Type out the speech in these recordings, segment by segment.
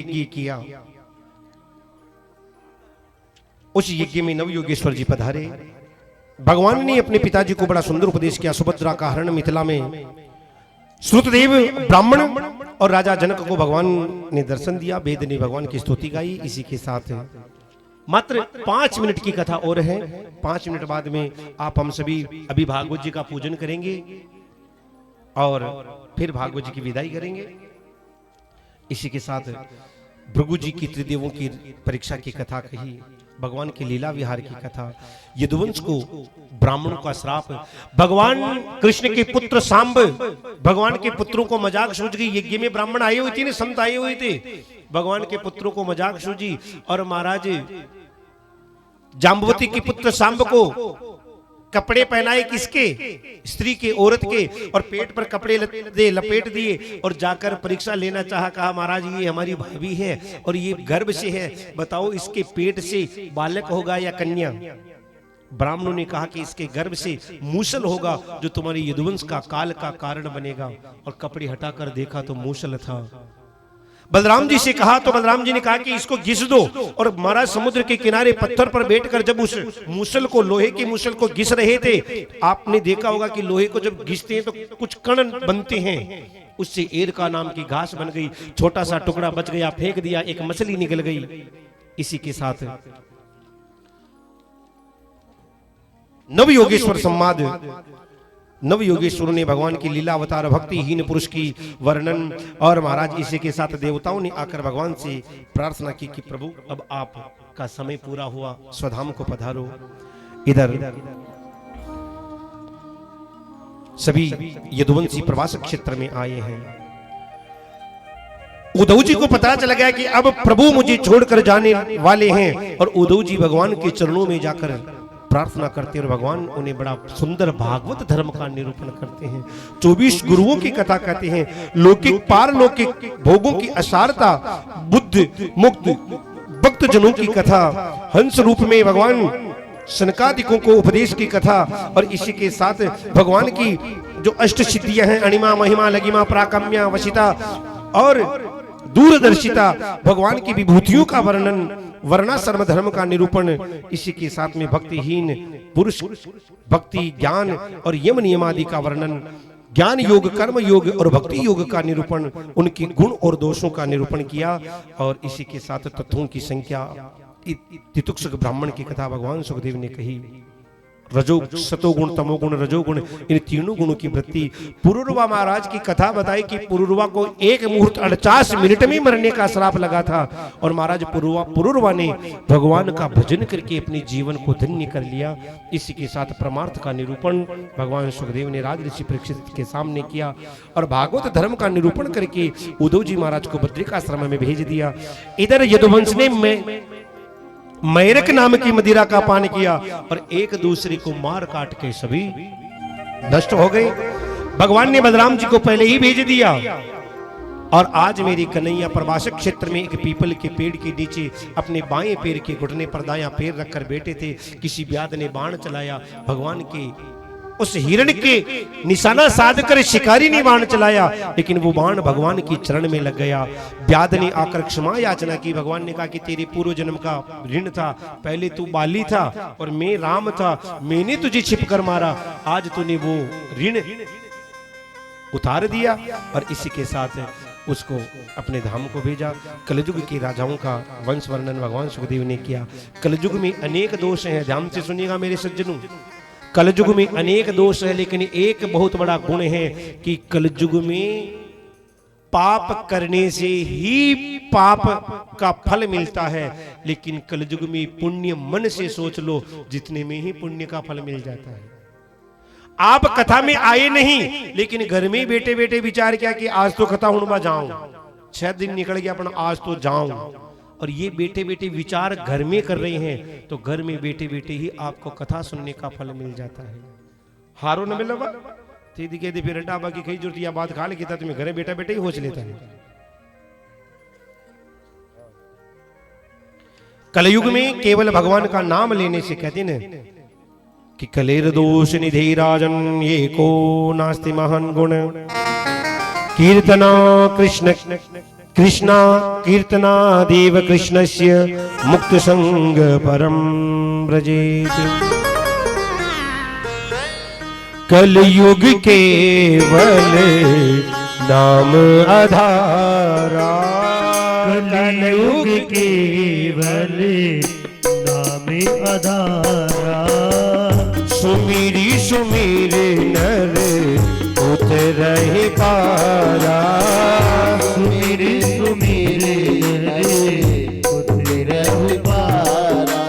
यज्ञ किया। उस यज्ञ में नवयोगेश्वर जी पधारे। भगवान ने अपने पिताजी को बड़ा सुंदर उपदेश किया। सुभद्रा का हरण मिथिला में श्रुतदेव ब्राह्मण और राजा जनक को भगवान ने दर्शन दिया। वेद ने भगवान की स्तुति गाई। इसी के साथ मात्र 5 मिनट की कथा और है। 5 मिनट बाद में आप हम सभी अभी भागवत जी का पूजन करेंगे और फिर भागवत जी की विदाई करेंगे। इसी के साथ भृगु जी की त्रिदेवों की परीक्षा की कथा कही, भगवान के लीला विहार की कथा, यदुवंश को ब्राह्मणों का श्राप, भगवान कृष्ण के पुत्र सांब, भगवान के पुत्रों को मजाक सूझ गई। यज्ञ में ब्राह्मण आए हुए थे ना, संत आए हुए थे, भगवान के पुत्रों को मजाक सूझी और महाराज जाम्बवती के पुत्र सांब को कपड़े पहनाए, किसके? स्त्री के, औरत के, और पेट पर कपड़े लपेट दिए और जाकर परीक्षा लेना चाहा। कहा महाराज ये हमारी भाभी है और ये गर्भ से है, बताओ इसके पेट से बालक होगा या कन्या? ब्राह्मणों ने कहा कि इसके गर्भ से मूसल होगा जो तुम्हारी यदुवंश का काल का कारण बनेगा। और कपड़े हटाकर देखा तो मूसल था। बलराम जी से कहा तो बलराम जी ने कहा कि इसको घिस दो। और महाराज समुद्र के किनारे पत्थर पर बैठकर जब उस मूसल को, लोहे की मूसल को घिस रहे थे, आपने देखा होगा कि लोहे को जब घिसते हैं तो कुछ कण बनते हैं। उससे एरका नाम की घास बन गई, छोटा सा टुकड़ा बच गया, फेंक दिया, एक मछली निकल गई। इसी के साथ नवयोगेश्वर संवाद, नवयोगेश्वरों ने भगवान की लीला अवतार भक्तिहीन पुरुष की वर्णन। और महाराज इसी के साथ देवताओं ने आकर भगवान से प्रार्थना की कि प्रभु अब आपका समय पूरा हुआ, स्वधाम को पधारो। इधर सभी यदुवंशी प्रवास क्षेत्र में आए हैं। उद्धव जी को पता चल गया कि अब प्रभु मुझे छोड़कर जाने वाले हैं और उद्धव जी भगवान के चरणों में जाकर प्रार्थना करते हैं और भगवान उन्हें बड़ा सुंदर भागवत धर्म का निरूपण करते हैं। 24 गुरुओं की कथा कहते हैं, लौकिक पारलौकिक भोगों की असारता, बुद्ध मुक्त भक्त जनों की कथा, हंस रूप में भगवान सनकादिकों को उपदेश की कथा, और इसी के साथ भगवान की जो अष्ट सिद्धियां हैं, अणिमा महिमा लगिमा प्राकम्या वशिता और दूरदर्शिता, भगवान की विभूतियों का वर्णन, वर्णाश्रम धर्म का निरूपण, इसी के साथ में भक्तिहीन पुरुष भक्ति ज्ञान और यम नियमादि का वर्णन, ज्ञान योग कर्म योग और भक्ति योग का निरूपण, उनके गुण और दोषों का निरूपण किया। और इसी के साथ तत्वों की संख्या, तितुक्षक ब्राह्मण की कथा भगवान सुखदेव ने कही। रजो सतोगुण तमोगुण रजोगुण, इन तीनों गुणों की वृत्ति। पुरुरवा महाराज की कथा बताई कि पुरुरवा को 1 मुहूर्त 48 मिनट में मरने का श्राप लगा था और महाराज पुरुरवा ने भगवान का भजन करके अपने जीवन को धन्य कर लिया। इसी के साथ परमार्थ का निरूपण भगवान सुखदेव ने राज ऋषि परीक्षित के सामने किया और भागवत धर्म का निरूपण करके उद्धव जी महाराज को बद्रिकाश्रम में भेज दिया। इधर यदुवंश ने मैरक नाम की मदिरा का पान किया और एक दूसरे को मार काट के सभी नष्ट हो गए। भगवान ने बलराम जी को पहले ही भेज दिया। और आज मेरी कन्हैया प्रवासक क्षेत्र में एक पीपल के पेड़ के नीचे अपने बाएं पैर के घुटने पर दायां पैर रखकर बैठे थे। किसी व्याध ने बाण चलाया, भगवान के उस हिरण के निशाना साध कर शिकारी ने बाण चलाया, लेकिन वो बाण भगवान की चरण में लग गया। व्याध ने आकर क्षमा याचना की। भगवान ने कहा कि तेरे पूर्व जन्म का ऋण था, पहले तू बाली था और मैं राम था, मैंने तुझे छिप कर मारा, आज तूने वो ऋण उतार दिया। और इसी के साथ उसको अपने धाम को भेजा। कलयुग के राजाओं का वंश वर्णन भगवान सुखदेव ने किया। कलयुग में अनेक दोष हैं, ध्यान से सुनिएगा मेरे सज्जनों। कलयुग में अनेक दोष है, लेकिन एक बहुत बड़ा गुण है कि कलयुग में पाप करने से ही पाप का फल मिलता है, लेकिन कलयुग में पुण्य मन से सोच लो, जितने में ही पुण्य का फल मिल जाता है। आप कथा में आए नहीं, लेकिन घर में बैठे बैठे विचार किया कि आज तो कथा हुणवा जाऊं, 6 दिन निकल गया अपना, आज तो जाऊं, और ये बैठे बैठे विचार घर में कर रहे हैं, तो घर में बैठे बैठे ही आपको कथा सुनने का फल मिल जाता है। हारो न मिलवा दीदी के दी फिर डाबा की कई जरूरत या बात खा लेता, तुम्हें घरे बैठा बैठे ही होच लेता है। कलयुग में केवल भगवान का नाम लेने से कहते न कि कलेर दोष निधि राजन ये को नास्ति महान गुण कीर्तना कृष्ण कृष्णा कीर्तनादेव कृष्णस्य मुक्त संग परम व्रजेति। कलयुग केवल नाम आधारा, कलयुग केवल नाम आधारा। सुमिरी सुमिरे नर उतरहि पारा, सुमिरे सुमिरे नर उतरहि पारा।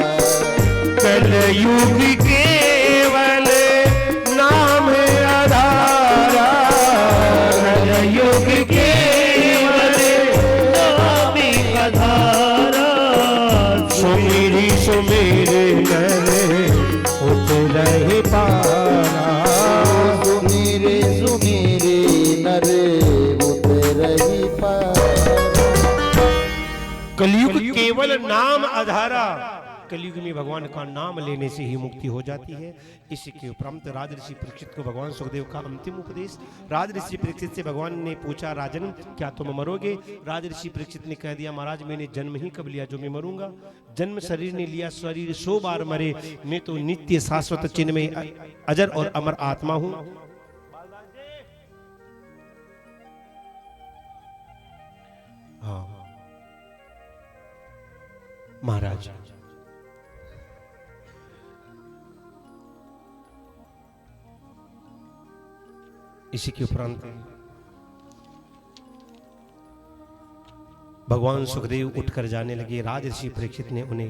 कलयुग केवल नाम आधारा, कलयुग केवल नाम आधारा। सुमिरी सुमिरे नर उतरहि पारा, सुमिरे सुमिरे नर उतरहि पारा। कलयुग केवल नाम आधारा, कलयुग में भगवान का नाम लेने से ही मुक्ति हो जाती है। इसी के उपरांत राजऋषि परीक्षित को भगवान सुखदेव का अंतिम उपदेश। राजऋषि परीक्षित से भगवान ने पूछा, राजन क्या तुम मरोगे? राजऋषि परीक्षित ने कह दिया, महाराज मैंने जन्म ही कब लिया जो मैं मरूंगा? जन्म शरीर ने लिया, शरीर 100 बार मरे, मैं तो नित्य शाश्वत चिन्ह में अजर और अमर आत्मा हूं। हाँ महाराज, इसी के उपरांत भगवान सुखदेव उठकर जाने लगे। राजऋषि परीक्षित ने उन्हें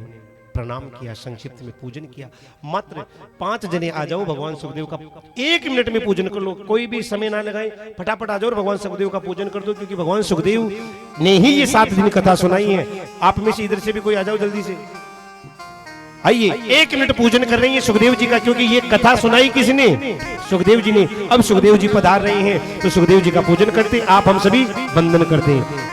प्रणाम किया, संक्षिप्त में पूजन किया। मात्र 5 जने आ जाओ, भगवान सुखदेव का 1 मिनट में पूजन कर लो, कोई भी समय ना लगाए, फटाफट आ जाओ और भगवान सुखदेव का पूजन कर दो, क्योंकि भगवान सुखदेव ने ही ये 7 दिन कथा सुनाई है। आप में से इधर से भी कोई आ जाओ जल्दी से, आइए। 1 मिनट पूजन कर रही है सुखदेव जी का, क्योंकि ये कथा सुनाई किसने? सुखदेव जी ने। अब सुखदेव जी पधार रहे हैं तो सुखदेव जी का पूजन करते, आप हम सभी वंदन करते हैं।